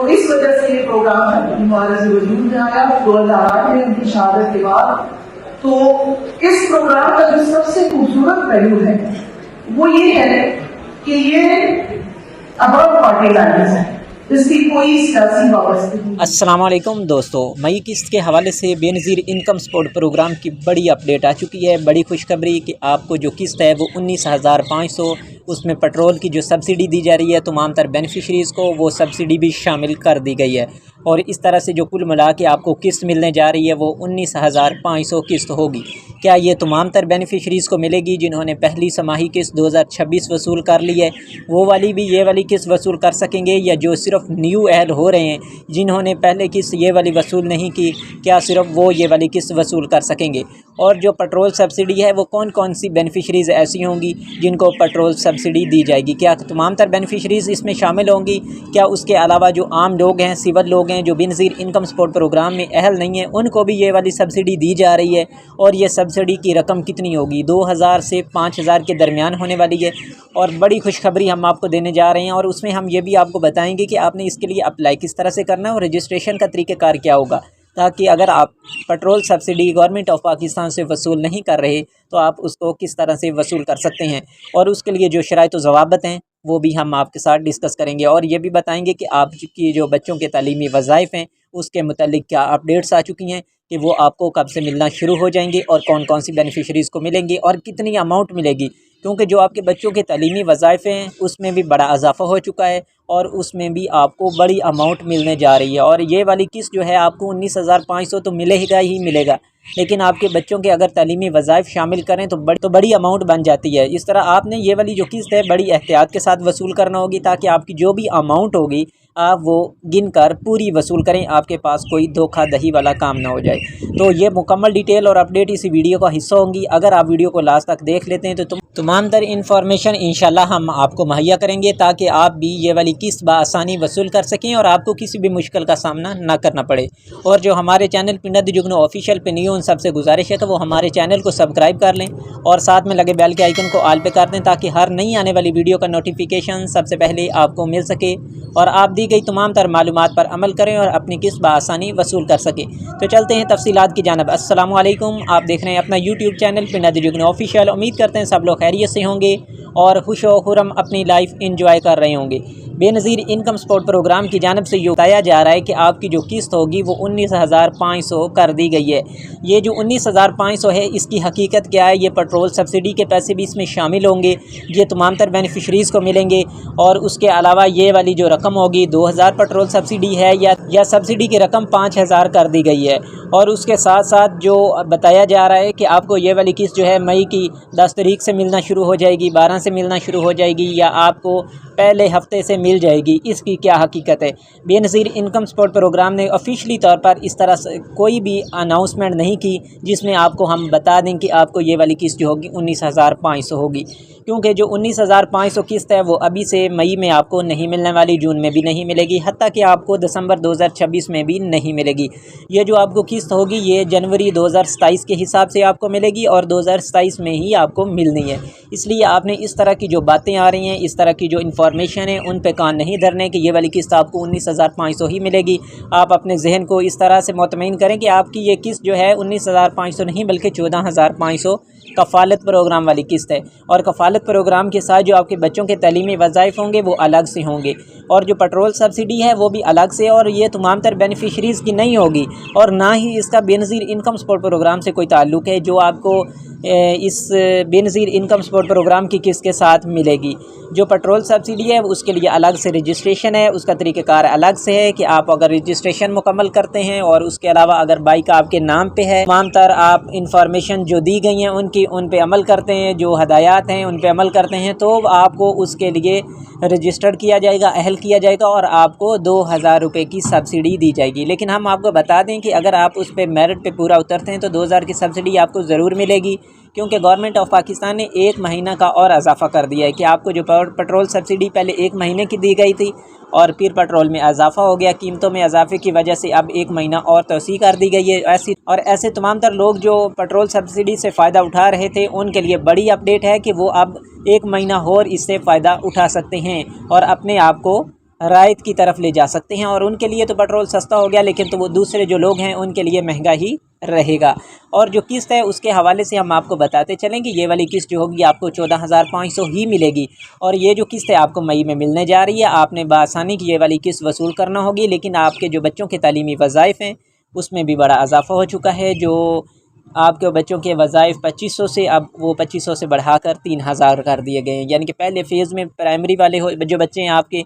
तो इस वजह से ये प्रोग्राम हमारे वजूद में आया 2008 में उनकी शहादत के बाद। तो इस प्रोग्राम का जो सबसे खूबसूरत पहलू है वो ये है कि ये अबाउट पार्टी लाइन्स है, इसकी कोई सियासी वाबस्तगी। अस्सलाम वालेकुम दोस्तों, मई किस्त के हवाले से बेनज़ीर इनकम सपोर्ट प्रोग्राम की बड़ी अपडेट आ चुकी है। बड़ी खुशखबरी कि आपको जो किस्त है वो 19,500, उसमें पेट्रोल की जो सब्सिडी दी जा रही है तमाम तर बेनिफिशरीज़ को, वो सब्सिडी भी शामिल कर दी गई है। और इस तरह से जो कुल मिला के आपको किस्त मिलने जा रही है वो 19,500 किस्त होगी। क्या ये तमाम तर बेनिफिशरीज़ को मिलेगी जिन्होंने पहली समाही किस्त 2026 वसूल कर ली है, वो वाली भी ये वाली किस्त वसूल कर सकेंगे, या जो सिर्फ न्यू अहल हो रहे हैं जिन्होंने पहले किस्त ये वाली वसूल नहीं की, क्या सिर्फ वो ये वाली किस्त वसूल कर सकेंगे? और जो पेट्रोल सब्सिडी है वो कौन कौन सी बेनिफिशरीज़ ऐसी होंगी जिनको पेट्रोल सब्सिडी दी जाएगी? क्या तमाम तर बेनिफिशरीज़ इसमें शामिल होंगी? क्या उसके अलावा जो आम लोग हैं, सिविल लोग हैं, जो बेनज़ीर इनकम सपोर्ट प्रोग्राम में अहल नहीं है, उनको भी ये वाली सब्सिडी दी जा रही है? और ये सब्सिडी की रकम कितनी होगी? 2,000 से 5,000 के दरमियान होने वाली है। और बड़ी खुशखबरी हम आपको देने जा रहे हैं, और उसमें हम ये भी आपको बताएंगे कि आपने इसके लिए अप्लाई किस तरह से करना है और रजिस्ट्रेशन का तरीक़ाकार क्या होगा, ताकि अगर आप petrol subsidy government of Pakistan से वसूल नहीं कर रहे तो आप उसको किस तरह से वसूल कर सकते हैं। और उसके लिए जो शराइत व ज़वाबित हैं वो भी हम आपके साथ डिस्कस करेंगे, और ये भी बताएंगे कि आपकी जो बच्चों के तालीमी वज़ाइफ़ हैं उसके मुतालिक क्या अपडेट्स आ चुकी हैं कि वो आपको कब से मिलना शुरू हो जाएंगे, और कौन कौन सी बेनिफिशरीज़ को मिलेंगी और कितनी अमाउंट मिलेगी। क्योंकि जो आपके बच्चों के तालीमी वज़ाइफ़ हैं उसमें भी बड़ा इजाफ़ा हो चुका है, और उसमें भी आपको बड़ी अमाउंट मिलने जा रही है। और ये वाली किस्त जो है आपको 19,500 तो मिलेगा ही मिलेगा, लेकिन आपके बच्चों के अगर तालीमी वज़ाइफ़ शामिल करें तो बड़ी अमाउंट बन जाती है। इस तरह आपने ये वाली जो किस्त है बड़ी एहतियात के साथ वसूल करना होगी, ताकि आपकी जो भी अमाउंट होगी आप वो गिन कर पूरी वसूल करें, आपके पास कोई धोखाधड़ी वाला काम ना हो जाए। तो ये मुकम्मल डिटेल और अपडेट इसी वीडियो का हिस्सा होंगी। अगर आप वीडियो को लास्ट तक देख लेते हैं तो तमाम तर इन्फॉर्मेशन इंशाल्लाह हम आपको मुहैया करेंगे, ताकि आप भी ये वाली किस्त बआसानी वसूल कर सकें और आपको किसी भी मुश्किल का सामना ना करना पड़े। और जो हमारे चैनल पिंडा दी जुगनू ऑफिशियल पे नहीं, उन सबसे गुजारिश है कि वो हमारे चैनल को सब्सक्राइब कर लें और साथ में लगे बेल के आइकन को ऑल पे कर दें, ताकि हर नई आने वाली वीडियो का नोटिफिकेशन सबसे पहले आपको मिल सके और आप दी गई तमाम तर मालूमात पर अमल करें और अपनी किस्त बआसानी वसूल कर सकें। तो चलते हैं तफसीलात की जानब। अस्सलामु अलैकुम, आप देख रहे हैं अपना यूट्यूब चैनल पिंडा दी जुगनू ऑफिशियल। उम्मीद करते हैं सब लोग खैरियत से होंगे और खुश व खुर्रम अपनी लाइफ इंजॉय कर रहे होंगे। बेनज़ीर इनकम सपोर्ट प्रोग्राम की जानब से ये बताया जा रहा है कि आपकी जो किस्त होगी वो 19,500 कर दी गई है। ये जो 19,500 है इसकी हकीकत क्या है? ये पेट्रोल सब्सिडी के पैसे भी इसमें शामिल होंगे, ये तमाम तर बेनिफिशरीज़ को मिलेंगे। और उसके अलावा ये वाली जो रकम होगी 2,000 पेट्रोल सब्सिडी है या सब्सिडी की रकम 5,000 कर दी गई है। और उसके साथ साथ जो बताया जा रहा है कि आपको ये वाली किस्त जो है मई की 10 तारीख से मिलना शुरू हो जाएगी, 12 से मिलना शुरू हो जाएगी, या आपको पहले हफ्ते से मिल जाएगी। इसकी क्या हकीकत है? बेनज़ीर इनकम सपोर्ट प्रोग्राम ने ऑफिशियली तौर पर इस तरह से कोई भी अनाउंसमेंट नहीं की जिसमें आपको हम बता दें कि आपको ये वाली किस्त जो होगी 19,500 होगी, क्योंकि जो 19,500 किस्त है वो अभी से मई में आपको नहीं मिलने वाली, जून में भी नहीं मिलेगी, हत्ता कि आपको दिसंबर 2026 में भी नहीं मिलेगी। ये जो आपको किस्त होगी ये जनवरी 2027 के हिसाब से आपको मिलेगी और 2027 में ही आपको मिलनी है। इसलिए आपने इस तरह की जो बातें आ रही हैं, इस तरह की जो इन्फॉर्मेशन है, उन पे कान नहीं धरने कि ये वाली किस्त आपको 19,500 ही मिलेगी। आप अपने जहन को इस तरह से मुतमईन करें कि आपकी ये किस्त जो है 19,500 नहीं बल्कि 14,500 कफ़ालत प्रोग्राम वाली किस्त है। और कफ़ालत प्रोग्राम के साथ जो आपके बच्चों के तालीमी वज़ाइफ़ होंगे वो अलग से होंगे, और जो पेट्रोल सब्सिडी है वो भी अलग से, और ये तमाम तर बेनिफिशरीज़ की नहीं होगी, और ना ही इसका बेनज़ीर इनकम सपोर्ट प्रोग्राम से कोई ताल्लुक़ है। जो आपको इस बेनज़ीर इनकम सपोर्ट प्रोग्राम की किस्त के साथ मिलेगी, जो पेट्रोल सब्सिडी है उसके लिए अलग से रजिस्ट्रेशन है, उसका तरीक़ाकार अलग से है कि आप अगर रजिस्ट्रेशन मुकम्मल करते हैं और उसके अलावा अगर बाइक आपके नाम पे है, तमाम तर आप इंफॉर्मेशन जो दी गई हैं उन पे अमल करते हैं, जो हदायत हैं उन पे अमल करते हैं, तो आपको उसके लिए रजिस्टर्ड किया जाएगा, अहल किया जाएगा और आपको 2,000 रुपये की सब्सिडी दी जाएगी। लेकिन हम आपको बता दें कि अगर आप उस पर मेरिट पे पूरा उतरते हैं तो 2,000 की सब्सिडी आपको ज़रूर मिलेगी, क्योंकि गवर्नमेंट ऑफ पाकिस्तान ने 1 महीना का और इजाफ़ा कर दिया है कि आपको जो पेट्रोल सब्सिडी पहले 1 महीने की दी गई थी और फिर पेट्रोल में इजाफ़ा हो गया, कीमतों में इजाफे की वजह से अब 1 महीना और तोसी कर दी गई है। ऐसे तमाम तर लोग जो पेट्रोल सब्सिडी से फ़ायदा उठा रहे थे उनके लिए बड़ी अपडेट है कि वो अब 1 महीना और इससे फ़ायदा उठा सकते हैं और अपने आप को रायत की तरफ ले जा सकते हैं। और उनके लिए तो पेट्रोल सस्ता हो गया, लेकिन तो वो दूसरे जो लोग हैं उनके लिए महंगा ही रहेगा। और जो किस्त है उसके हवाले से हम आपको बताते चलेंगे, ये वाली किस्त जो होगी आपको 14,500 ही मिलेगी। और ये जो किस्त है आपको मई में मिलने जा रही है। आपने बासानी की ये वाली किस्त वसूल करना होगी, लेकिन आपके जो बच्चों के तालीमी वज़ाइफ़ हैं उसमें भी बड़ा इजाफ़ा हो चुका है। जो आपके बच्चों के वज़ाइफ़ 2500 से अब वो 2500 से बढ़ाकर 3000 कर दिए गए हैं। यानी कि पहले फ़ेज़ में प्राइमरी वाले जो बच्चे हैं आपके,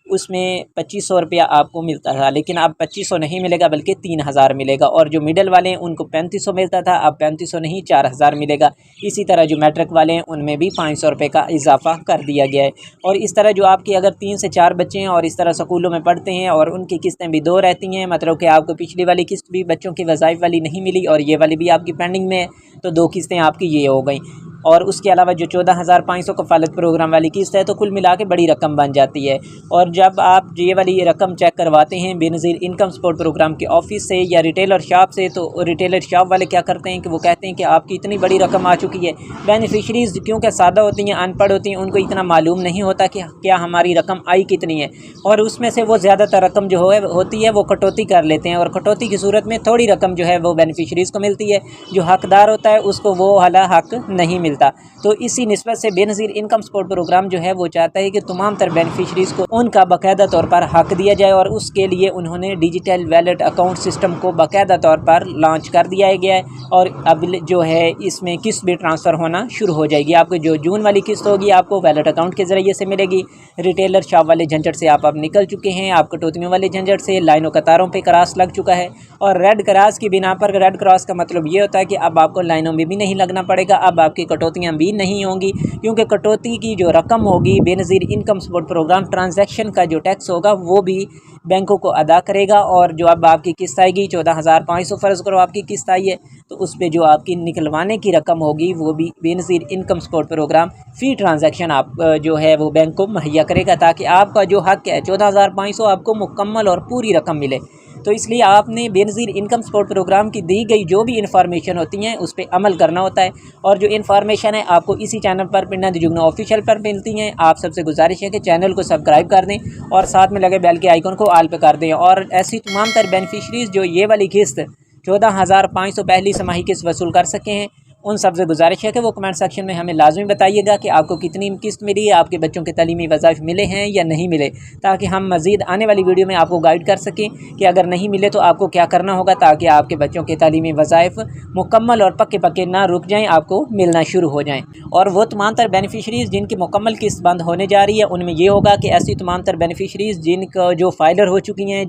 उसमें 2500 रुपया आपको मिलता था, लेकिन अब 2500 नहीं मिलेगा बल्कि 3000 मिलेगा। और जो मिडल वाले हैं उनको 3500 मिलता था, अब 3500 नहीं 4000 मिलेगा। इसी तरह जो मैट्रिक वाले हैं उनमें भी 500 रुपये का इजाफा कर दिया गया है। और इस तरह जो आपके अगर 3 से 4 बच्चे हैं और इस तरह स्कूलों में पढ़ते हैं और उनकी किस्तें भी 2 रहती हैं, मतलब कि आपको पिछली वाली किस्त भी बच्चों की वज़ाइफ़ वाली नहीं मिली और ये वाली भी आपकी पेंडिंग में है, तो 2 किस्तें आपकी ये हो गई। और उसके अलावा जो 14,500 कफ़ालत प्रोग्राम वाली किस्त है, तो कुल मिला के बड़ी रकम बन जाती है। और जब आप ये वाली रकम चेक करवाते हैं बेनज़ीर इनकम सपोर्ट प्रोग्राम के ऑफिस से या रिटेलर शॉप से, तो रिटेलर शॉप वाले क्या करते हैं कि वो कहते हैं कि आपकी इतनी बड़ी रकम आ चुकी है। बेनिफिशरीज़ क्योंकि सादा होती हैं, अनपढ़ होती हैं, उनको इतना मालूम नहीं होता कि क्या हमारी रकम आई कितनी है। और उसमें से वो ज़्यादातर रकम जो होती है वो कटौती कर लेते हैं, और कटौती की सूरत में थोड़ी रकम जो है वो बेनिफिशरीज़ को मिलती है, जो हकदार होता है उसको वो वाला हक नहीं मिलता। तो इसी निस्बत से बेनज़ीर इनकम सपोर्ट प्रोग्राम जो है वो चाहता है कि तमाम तर बेनिफिशरीज़ को उनका बाकायदा तौर पर हक दिया जाए। और उसके लिए उन्होंने डिजिटल वैलेट अकाउंट सिस्टम को बाकायदा तौर पर लॉन्च कर दिया गया है। और अब जो है इसमें किस्त भी ट्रांसफ़र होना शुरू हो जाएगी। आपको जो जून वाली किस्त होगी आपको वैलेट अकाउंट के ज़रिए से मिलेगी। रिटेलर शॉप वाले झंझट से आप अब निकल चुके हैं, आप कटौतियों वाले झंझट से, लाइनों कतारों पर क्रॉस लग चुका है। और रेड क्रॉस की बिना पर, रेड क्रॉस का मतलब ये होता है कि अब आपको लाइनों में भी नहीं लगना पड़ेगा, अब आपकी कटौतियाँ भी नहीं होंगी, क्योंकि कटौती की जो रकम होगी Benazir income support programme transaction का जो टैक्स होगा वो भी बैंकों को अदा करेगा। और जो अब आपकी किस्त आएगी 14,500 फ़र्ज़ करो आपकी किस्त आई है, तो उस पर जो आपकी निकलवाने की रकम होगी वो भी बेनज़ीर इनकम सपोर्ट प्रोग्राम फ़ी ट्रांजैक्शन आप जो है वो बैंक को मुहैया करेगा, ताकि आपका जो हक़ है 14,500 आपको मुकम्मल और पूरी रकम मिले। तो इसलिए आपने बेनज़ीर इनकम सपोर्ट प्रोग्राम की दी गई जो भी इन्फॉर्मेशन होती हैं उस पर अमल करना होता है। और जो इन्फॉर्मेशन है आपको इसी चैनल पर पिंडा दी जुगनू ऑफिशियल पर मिलती हैं। आप सबसे गुजारिश है कि चैनल को सब्सक्राइब कर दें और साथ में लगे बेल के आइकन को ऑल पे कर दें। और ऐसी तमाम तर बेनिफिशरीज़ जो ये वाली किस्त 14,500 पहली समाही किस्त वसूल कर सके हैं, उन सबसे गुजारिश है कि वो कमेंट सेक्शन में हमें लाजमी बताइएगा कि आपको कितनी किस्त मिली है, आपके बच्चों के तालीमी वज़ाइफ़ मिले हैं या नहीं मिले, ताकि हम मज़ीद आने वाली वीडियो में आपको गाइड कर सकें कि अगर नहीं मिले तो आपको क्या करना होगा, ताकि आपके बच्चों के तालीमी वज़ाइफ़ मुकम्मल और पक्के पक्के ना रुक जाएँ, आपको मिलना शुरू हो जाएँ। और वो तमाम तर बेनिफिशरीज़ जिनकी मुकम्मल किस्त बंद होने जा रही है, उनमें ये होगा कि ऐसी तमाम तर बेनिफिशरीज़ जिनका जो फाइलर हो चुकी हैं,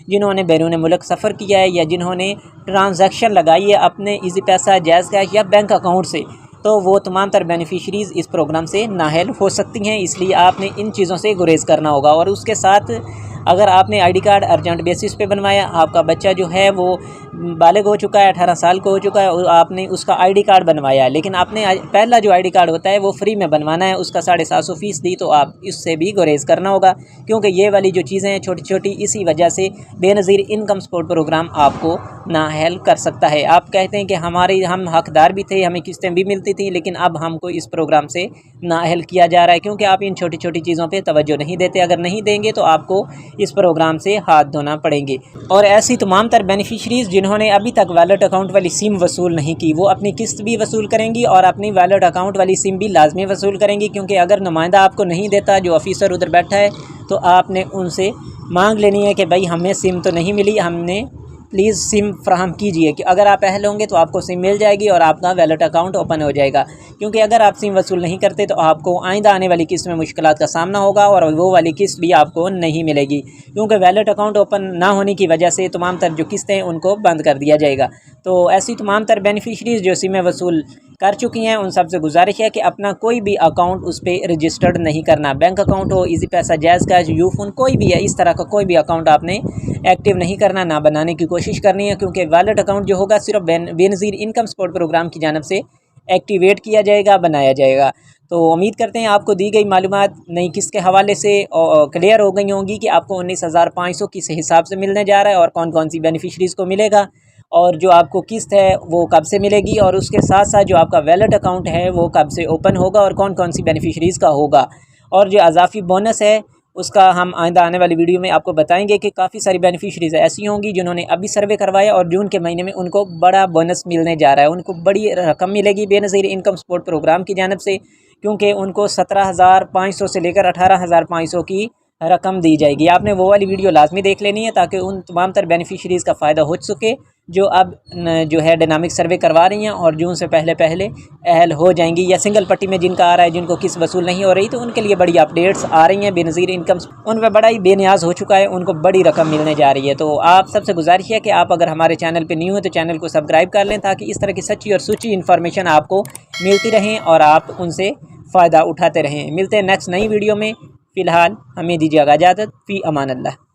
जिन्होंने बैरून मुल्क सफ़र किया है या जिन्होंने ट्रांजैक्शन लगाई है अपने इजी पैसा, जैज़ कैश या बैंक अकाउंट से, तो वो तमाम तर बेनिफिशरीज़ इस प्रोग्राम से नाअहल हो सकती हैं। इसलिए आपने इन चीज़ों से गुरेज़ करना होगा। और उसके साथ अगर आपने आईडी कार्ड अर्जेंट बेसिस पे बनवाया, आपका बच्चा जो है वो बालिग हो चुका है, 18 साल का हो चुका है और आपने उसका आईडी कार्ड बनवाया है, लेकिन आपने पहला जो आईडी कार्ड होता है वो फ्री में बनवाना है, उसका 750 फ़ीस दी, तो आप इससे भी गुरेज़ करना होगा। क्योंकि ये वाली जो चीज़ें हैं छोटी छोटी, इसी वजह से बेनज़ीर इनकम सपोर्ट प्रोग्राम आपको नाअहल कर सकता है। आप कहते हैं कि हम हकदार भी थे, हमें किस्तें भी मिलती थी, लेकिन अब हमको इस प्रोग्राम से नाअहल किया जा रहा है, क्योंकि आप इन छोटी छोटी चीज़ों पर तवज्जो नहीं देते। अगर नहीं देंगे तो आपको इस प्रोग्राम से हाथ धोना पड़ेंगे। और ऐसी तमाम तर बेनिफिशरीज़ जिन्होंने अभी तक वैलेट अकाउंट वाली सिम वसूल नहीं की, वो अपनी किस्त भी वसूल करेंगी और अपनी वैलेट अकाउंट वाली सिम भी लाजमी वसूल करेंगी। क्योंकि अगर नुमाइंदा आपको नहीं देता, जो ऑफिसर उधर बैठा है, तो आपने उनसे मांग लेनी है कि भाई हमें सिम तो नहीं मिली, हमने प्लीज़ सिम फ्राहम कीजिए। कि अगर आप अहल होंगे तो आपको सिम मिल जाएगी और आपका वैलेट अकाउंट ओपन हो जाएगा। क्योंकि अगर आप सिम वसूल नहीं करते तो आपको आइंदा आने वाली किस्त में मुश्किलात का सामना होगा और वो वाली किस्त भी आपको नहीं मिलेगी। क्योंकि वैलेट अकाउंट ओपन ना होने की वजह से तमाम तर जो किस्तें हैं उनको बंद कर दिया जाएगा। तो ऐसी तमाम तर बेनिफिशरीज़ जो सिमें वसूल कर चुकी हैं, उन सबसे गुजारिश है कि अपना कोई भी अकाउंट उस पर रजिस्टर्ड नहीं करना। बैंक अकाउंट हो, इजी पैसा, जैज़ कैश, यूफोन, कोई भी है, इस तरह का कोई भी अकाउंट आपने एक्टिव नहीं करना, ना बनाने की कोशिश करनी है। क्योंकि वैलेट अकाउंट जो होगा सिर्फ बेनज़ीर इनकम सपोर्ट प्रोग्राम की जानिब से एक्टिवेट किया जाएगा, बनाया जाएगा। तो उम्मीद करते हैं आपको दी गई मालूमात नई किस्त के हवाले से क्लियर हो गई होंगी कि आपको 19,500 किस हिसाब से मिलने जा रहा है और कौन कौन सी बेनिफिशरीज़ को मिलेगा, और जो आपको किस्त है वो कब से मिलेगी, और उसके साथ साथ जो आपका वैलेट अकाउंट है वो कब से ओपन होगा और कौन कौन सी बेनिफिशरीज़ का होगा। और जो अज़ाफ़ी बोनस है उसका हम आइंदा आने वाली वीडियो में आपको बताएंगे कि काफ़ी सारी बेनिफिशरीज ऐसी होंगी जिन्होंने अभी सर्वे करवाया और जून के महीने में उनको बड़ा बोनस मिलने जा रहा है, उनको बड़ी रकम मिलेगी बेनज़ीर इनकम सपोर्ट प्रोग्राम की जानिब से, क्योंकि उनको 17,500 से लेकर 18,500 की रकम दी जाएगी। आपने वो वाली वीडियो लाजमी देख लेनी है ताकि उन तमाम तर बेनिफिशरीज़ का फ़ायदा हो सके जो अब जो है डायनामिक सर्वे करवा रही हैं और जून से पहले पहले अहल हो जाएंगी, या सिंगल पट्टी में जिनका आ रहा है, जिनको किस्त वसूल नहीं हो रही, तो उनके लिए बड़ी अपडेट्स आ रही हैं। बेनज़ीर इनकम उन पर बड़ा ही बेनियाज हो चुका है, उनको बड़ी रकम मिलने जा रही है। तो आप सबसे गुजारिश है कि आप अगर हमारे चैनल पर न्यू हैं तो चैनल को सब्सक्राइब कर लें ताकि इस तरह की सच्ची और सुची इन्फॉर्मेशन आपको मिलती रहें और आप उनसे फ़ायदा उठाते रहें। मिलते हैं नेक्स्ट नई वीडियो में। फ़िलहाल हमें दीजिएगा इजाज़त। फ़ी अमान अल्लाह।